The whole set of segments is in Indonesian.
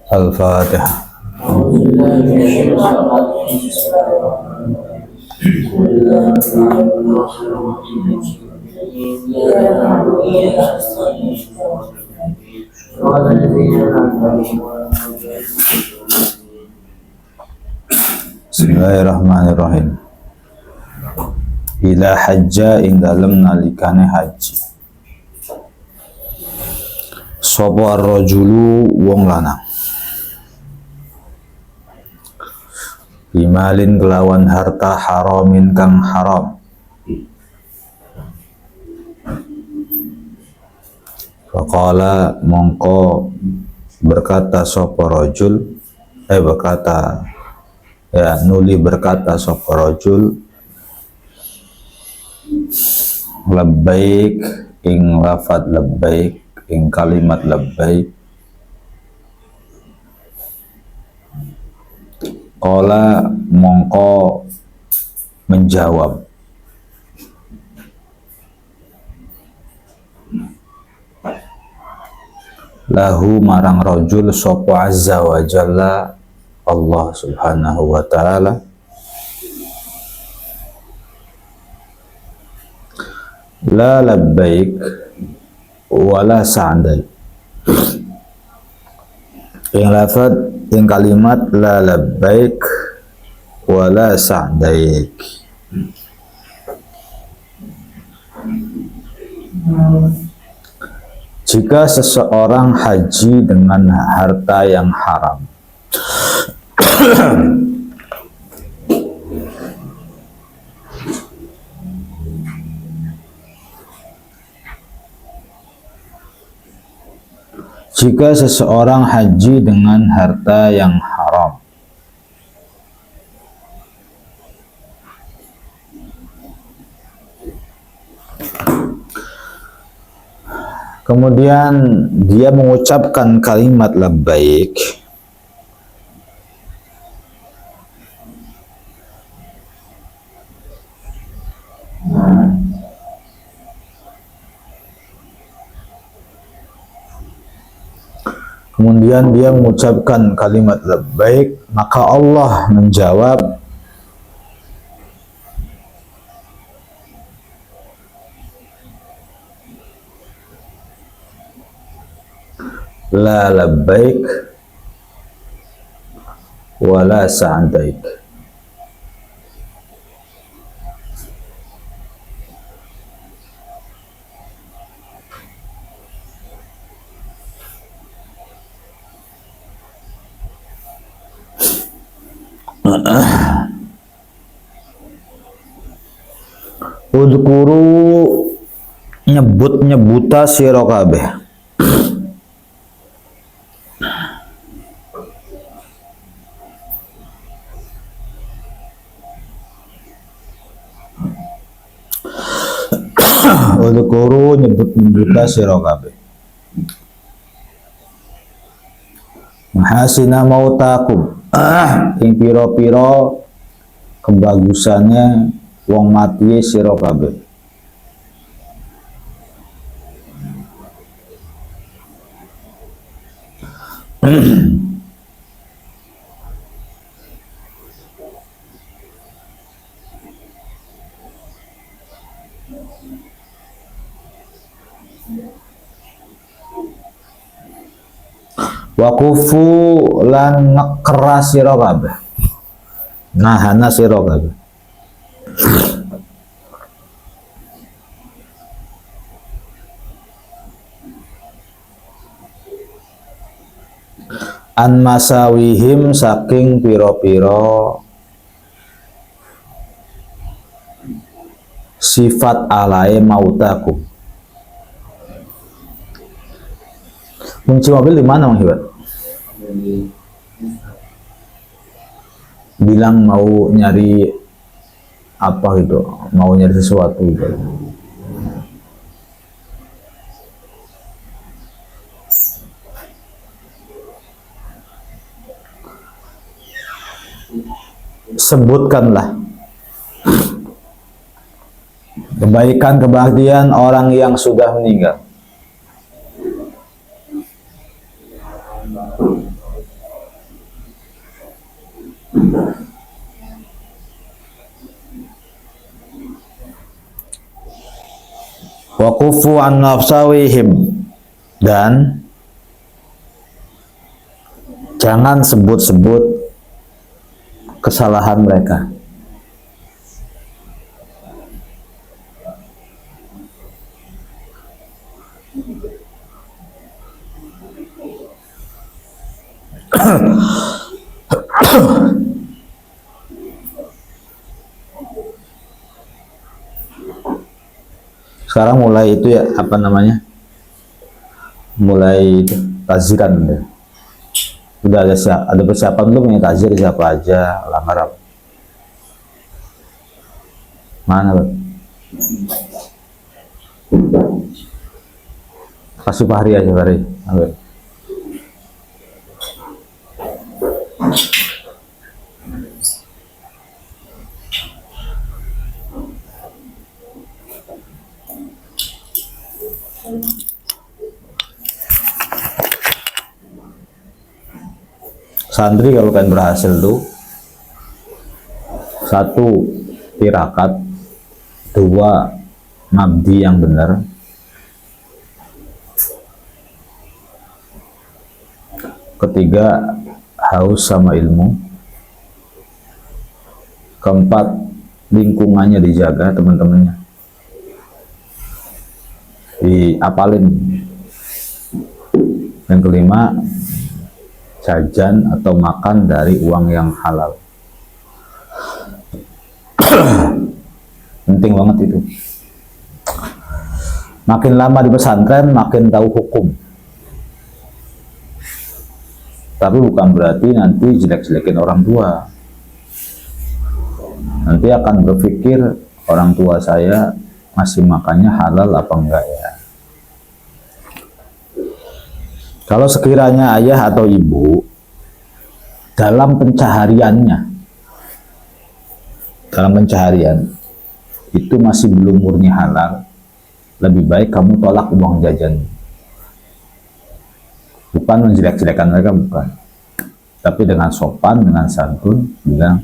Al-Fatihah. Bismillahirrahmanirrahim. Ila hajja ing dalem nalikane haji. Sapa ar-rajulu wong lanang. Bimalin kelawan harta haramin kang haram. Faqala mongko berkata sapa rajul berkata sapa rajul labbaik ing lafad labbaik ing kalimat labbaik. Qala mongko menjawab lahu marang rajul sapa azza wa jalla Allah subhanahu wa ta'ala, la labbaik wala sa'daik. Ing lafad ing kalimat la labbaik wala sa'daik. Jika seseorang haji dengan harta yang haram, jika seseorang haji dengan harta yang haram, kemudian dia mengucapkan kalimat labbaik, kemudian dia mengucapkan kalimat labbaik, maka Allah menjawab la labbaik wala sa'daik. Udhkuru nyebut-nyebuta sira kabeh. Udhkuru nyebut-nyebuta sira kabeh. Mahasina mautakum ing pira-pira kebagusane wong mati sira kabeh. Wakufu lan ngekera sira kabeh, nahana sira kabeh. An masawihim saking pira-pira sifat alae mautaku. Kunci mobil di mana, Mang Hibat? Bilang mau nyari apa gitu, mau nyari sesuatu gitu. Sebutkanlah kebaikan kebahagiaan orang yang sudah meninggal. Wa kufu an nafsawihim, dan jangan sebut-sebut kesalahan mereka. Sekarang mulai itu ya, apa namanya, mulai taziran ya. Udah ada persiapan belum ya, tazir siapa aja, lamar apa? Mana Bang? Kasih Fahri aja, Fahri. Okay. Santri kalau kan berhasil tuh, 1 tirakat, 2 mabdi yang benar, 3 haus sama ilmu, 4 lingkungannya dijaga, teman-temannya diapalin, yang 5 jajan atau makan dari uang yang halal. Penting banget itu. Makin lama di pesantren makin tahu hukum, tapi bukan berarti nanti jelek-jelekin orang tua. Nanti akan berpikir, orang tua saya masih makannya halal apa enggak ya. Kalau sekiranya ayah atau ibu dalam pencaharian itu masih belum murni halal, lebih baik kamu tolak uang jajan. Bukan menjelek-jelekan mereka, bukan, tapi dengan sopan, dengan santun bilang,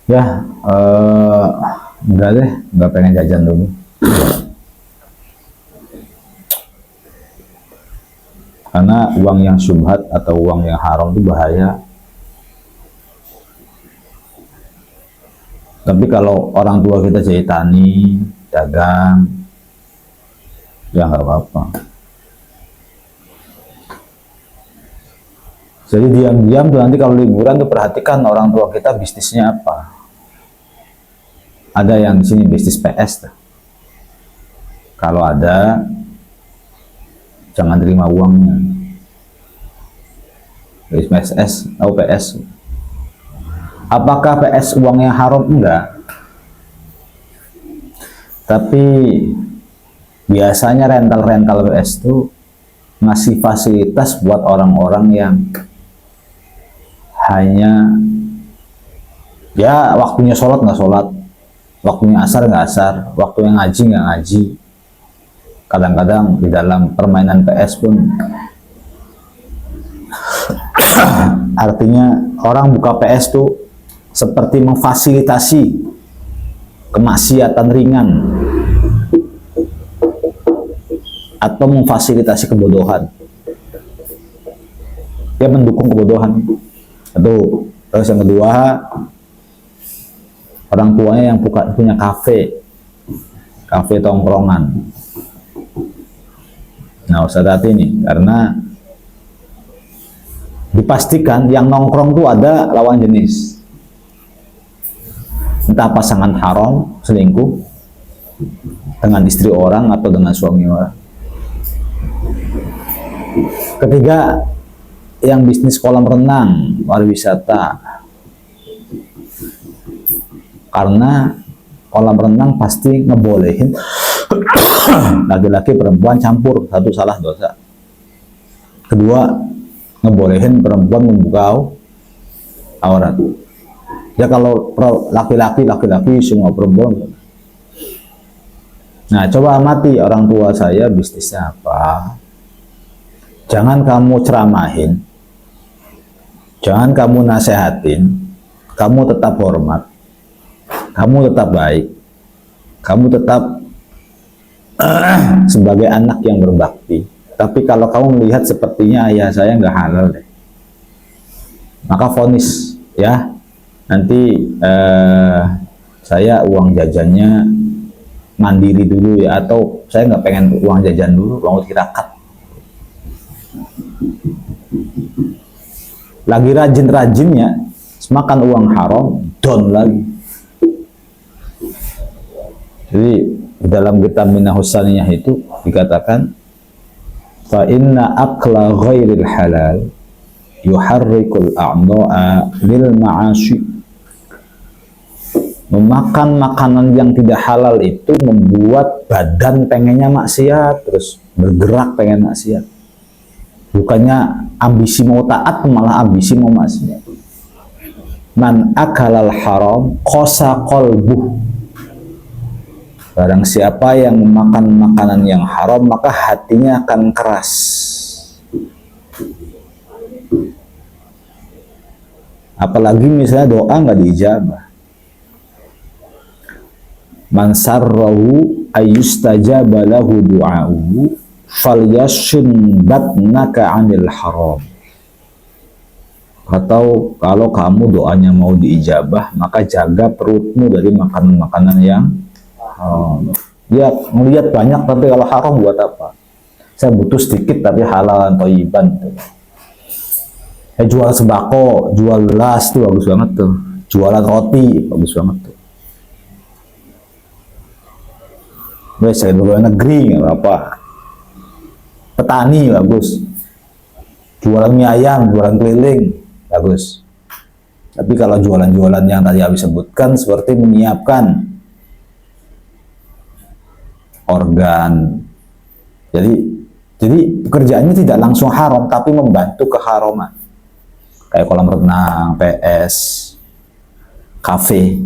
ya enggak deh, enggak pengen jajan dulu. Karena uang yang syubhat atau uang yang haram itu bahaya. Tapi kalau orang tua kita jadi tani, dagang, ya nggak apa-apa. Jadi diam-diam tuh nanti kalau liburan tuh perhatikan orang tua kita bisnisnya apa. Ada yang di sini bisnis PS tuh. Kalau ada, jangan terima uangnya. PS, atau PS. Apakah PS uangnya haram? Enggak. Tapi biasanya rental PS itu ngasih fasilitas buat orang-orang yang hanya ya waktunya sholat nggak sholat, waktunya asar nggak asar, waktunya ngaji nggak ngaji. Kadang-kadang di dalam permainan PS pun artinya orang buka PS tuh seperti memfasilitasi kemaksiatan ringan atau memfasilitasi kebodohan. Dia mendukung kebodohan. Terus yang kedua, orang tuanya yang punya kafe tongkrongan. Nah, usah hati nih, karena dipastikan yang nongkrong tuh ada lawan jenis, entah pasangan haram, selingkuh dengan istri orang atau dengan suami orang. Ketiga, yang bisnis kolam renang, pariwisata, karena kolam renang pasti ngebolehin laki-laki perempuan campur, satu salah dosa. Kedua, ngebolehin perempuan membuka aurat. Ya kalau laki-laki semua perempuan. Nah, coba amati orang tua saya bisnisnya apa. Jangan kamu ceramahin, jangan kamu nasehatin, kamu tetap hormat, kamu tetap baik, kamu tetap sebagai anak yang berbakti. Tapi kalau kamu melihat sepertinya ayah saya nggak halal deh, maka vonis ya, nanti saya uang jajannya mandiri dulu ya, atau saya nggak pengen uang jajan dulu, uang tirakat. Lagi rajin-rajinnya makan uang haram, down lagi. Jadi dalam kitab Minahus Saniyah itu dikatakan, fa inna akla ghairil halal yuharrikul a'dha'a lil ma'asyi. Memakan makanan yang tidak halal itu membuat badan pengennya maksiat, terus bergerak pengen maksiat. Bukannya ambisi mau taat, malah ambisi mau maksiat. Man akalal haram qasa qalbuh. Barang siapa yang memakan makanan yang haram, maka hatinya akan keras. Apalagi misalnya doa nggak diijabah. Man sarrahu ayyustajaba lahu du'a'uhu falyashin batnaka 'anil haram. Atau kalau kamu doanya mau diijabah, maka jaga perutmu dari makanan-makanan yang haram. Dia melihat banyak, tapi kalau haram buat apa? Saya butuh sedikit tapi halalan thayyiban. Jual sembako, jual las tuh bagus banget tuh. Jualan roti bagus banget tuh. Saya pegawai negeri nggak apa-apa, petani bagus, jualan mie ayam, jualan keliling bagus. Tapi kalau jualan-jualan yang tadi habis sebutkan seperti menyiapkan organ, jadi pekerjaannya tidak langsung haram tapi membantu keharaman, kayak kolam renang, PS, kafe,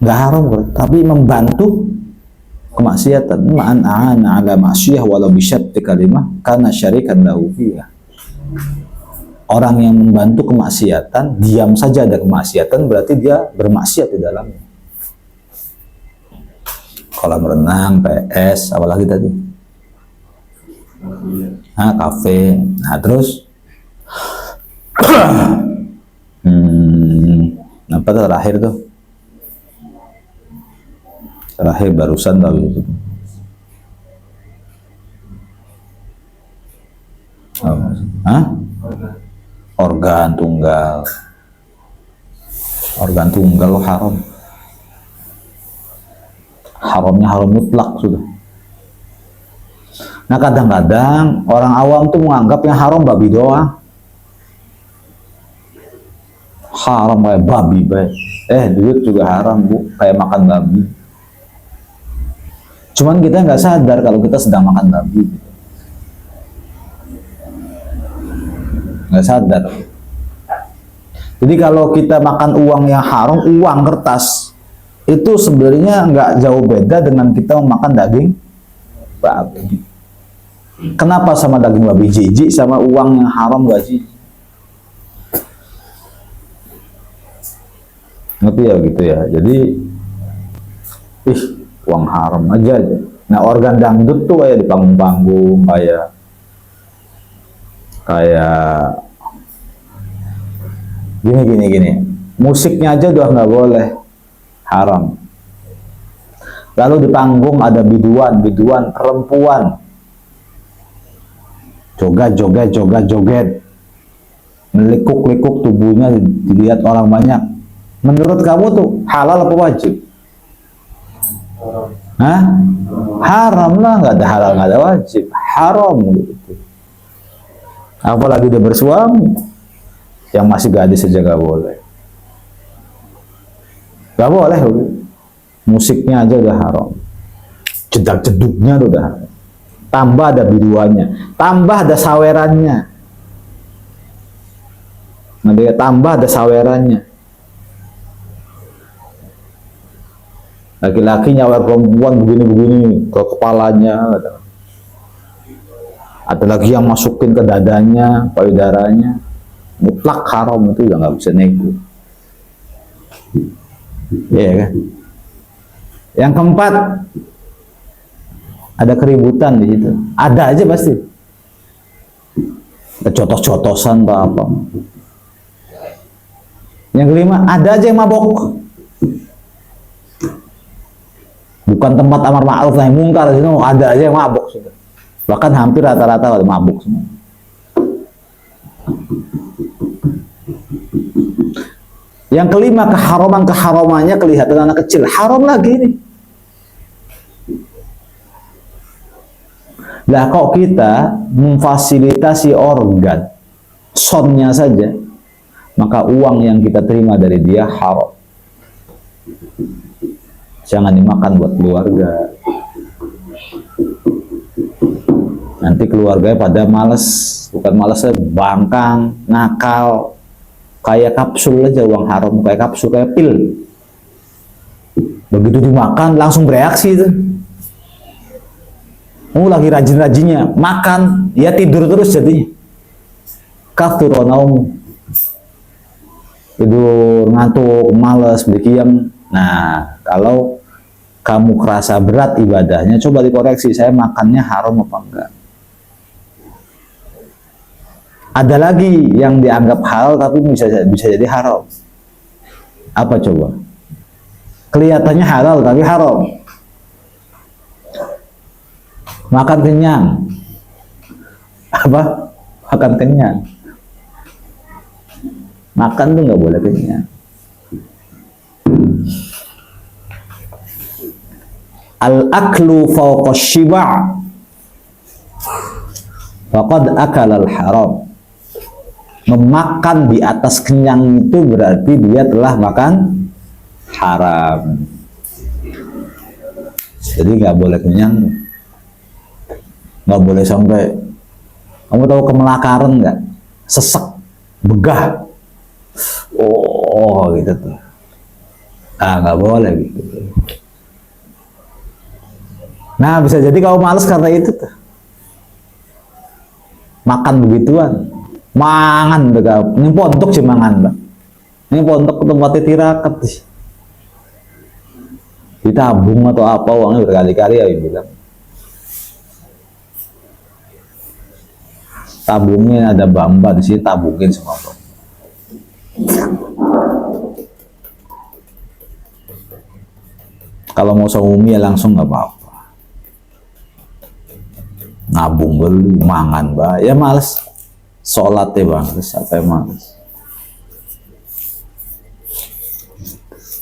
nggak haram tapi membantu kemaksiatan. Ma'an a'ana ala ma'siyah walau bisyatti kalimah karena syarikan lahu fiha. Orang yang membantu kemaksiatan, diam saja ada kemaksiatan, berarti dia bermaksiat di dalamnya. Kolam renang, PS, apalagi tadi? Kafe. Nah, terus apa terakhir tuh? Terakhir barusan tahu itu. Organ tunggal. Organ tunggal lo haram. Haramnya haram mutlak sudah. Nah kadang-kadang orang awam tuh menganggap yang haram babi doang. Haram kayak babi baik. Duit juga haram bu, kayak makan babi. Cuman kita nggak sadar kalau kita sedang makan babi. Nggak sadar. Jadi kalau kita makan uang yang haram, uang kertas, itu sebenarnya nggak jauh beda dengan kita memakan daging babi. Kenapa sama daging babi jijik, sama uang yang haram nggak jijik? Ngerti ya gitu ya. Jadi, uang haram aja. Nah organ dangdut tuh kayak di panggung-panggung, kayak gini. Musiknya aja udah nggak boleh, haram. Lalu di panggung ada biduan perempuan, joget, melikuk-likuk tubuhnya dilihat orang banyak. Menurut kamu tuh halal apa wajib? Haram lah, nggak ada halal, nggak ada wajib, haram gitu. Apalagi udah bersuami, yang masih gadis saja nggak boleh, musiknya aja udah haram, jedak-jeduknya udah haram, tambah ada biduannya, tambah ada sawerannya, tambah ada sawerannya. Laki-laki nyawer perempuan begini-begini ke kepalanya. Ada lagi yang masukin ke dadanya, payudaranya. Mutlak haram, itu udah nggak bisa nego. Iya kan? Yang keempat, ada keributan di situ. Ada aja pasti. Cotos-cotosan atau apa. Yang kelima, ada aja yang mabok. Bukan tempat amar ma'ruf nahi mungkar, ada aja yang mabok sudah. Bahkan hampir rata-rata ada mabuk semua. Yang kelima, keharamannya kelihatan anak kecil. Haram lagi nih. Lah kok kita memfasilitasi organ sonnya saja, maka uang yang kita terima dari dia haram. Jangan dimakan buat keluarga. Nanti keluarganya pada males, bukan malesnya bangkang, nakal, kayak kapsul aja uang haram, kayak kapsul, kayak pil. Begitu dimakan langsung bereaksi itu. Lagi rajin-rajinnya makan, ya tidur terus jadinya. Kafturonaum, tidur ngantuk, males, berdiam. Nah, kalau kamu kerasa berat ibadahnya, coba dikoreksi, saya makannya haram apa enggak. Ada lagi yang dianggap halal tapi bisa jadi haram. Apa coba? Kelihatannya halal tapi haram. Makan kenyang. Apa? Makan kenyang. Makan tuh nggak boleh kenyang. Al-aklu fawqa shiba' faqad akala al-haram. Memakan di atas kenyang itu berarti dia telah makan haram. Jadi nggak boleh kenyang, nggak boleh sampai. Kamu tahu kemelakaran nggak? Sesek, begah, oh gitu tuh. Nggak boleh gitu. Nah, bisa jadi kamu males karena itu tuh. Makan begituan. Mangan dekat. Ini pontok sih mangan, Mbak. Ini pontok tempatnya tirakat sih. Ditabung atau apa uangnya berkali-kali ya bilang. Tabungnya ada bamba di sini, tabungin semua. Kalau mau seumum ya langsung nggak apa-apa. Nabung beli, mangan, Mbak. Ya males. Sholat ya bang, siapa yang males?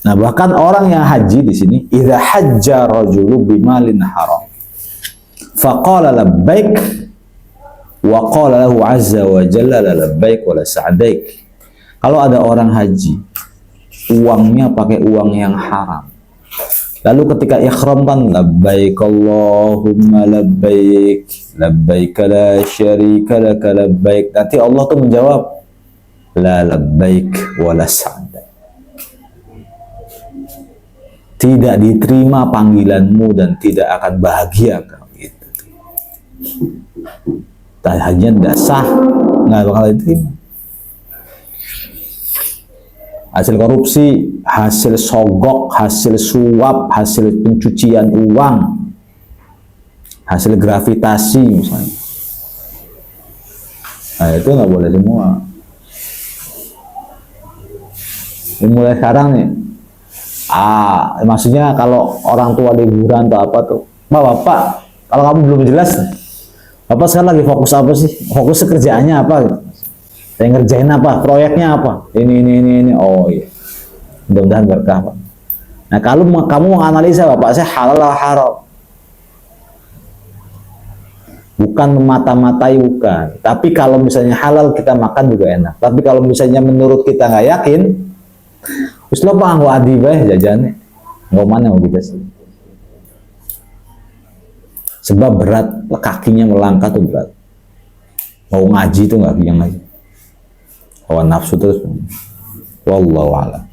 Nah, bahkan orang yang haji di sini, idza hajja rajulu bimalin haram, faqala labbaik wa qala lahu azza wa jalla la labbaik wa la sa'daik. Kalau ada orang haji, uangnya pakai uang yang haram. Lalu ketika ikhram kan labbaik Allahumma labbaik labbaik la syarika laka labbaik. Nanti Allah tuh menjawab la labbaik wa la sa'daik. Tidak diterima panggilanmu dan tidak akan bahagia kau gitu. Hajinya tidak sah, nggak bakal diterima. Hasil korupsi, hasil sogok, hasil suap, hasil pencucian uang, hasil gravitasi misalnya. Nah, itu nggak boleh semua. Ini mulai sekarang nih. Maksudnya kalau orang tua liburan atau apa tuh, Bapak, kalau kamu belum jelas, Bapak sekarang lagi fokus apa sih? Fokus kerjaannya apa gitu. Saya ngerjain apa, proyeknya apa, ini, oh iya, mudah-mudahan berkah Pak. Nah, kalau kamu menganalisa Bapak saya halal atau haram, bukan memata-matai, bukan. Tapi kalau misalnya halal kita makan juga enak. Tapi kalau misalnya menurut kita nggak yakin, terus lo pak nggak adi bah jajannya, nggak mana mau kita sih. Sebab berat, kakinya melangkah tuh berat. Mau ngaji tuh nggak yang ngaji. Hawa nafsu terus. Wallahu a'lam.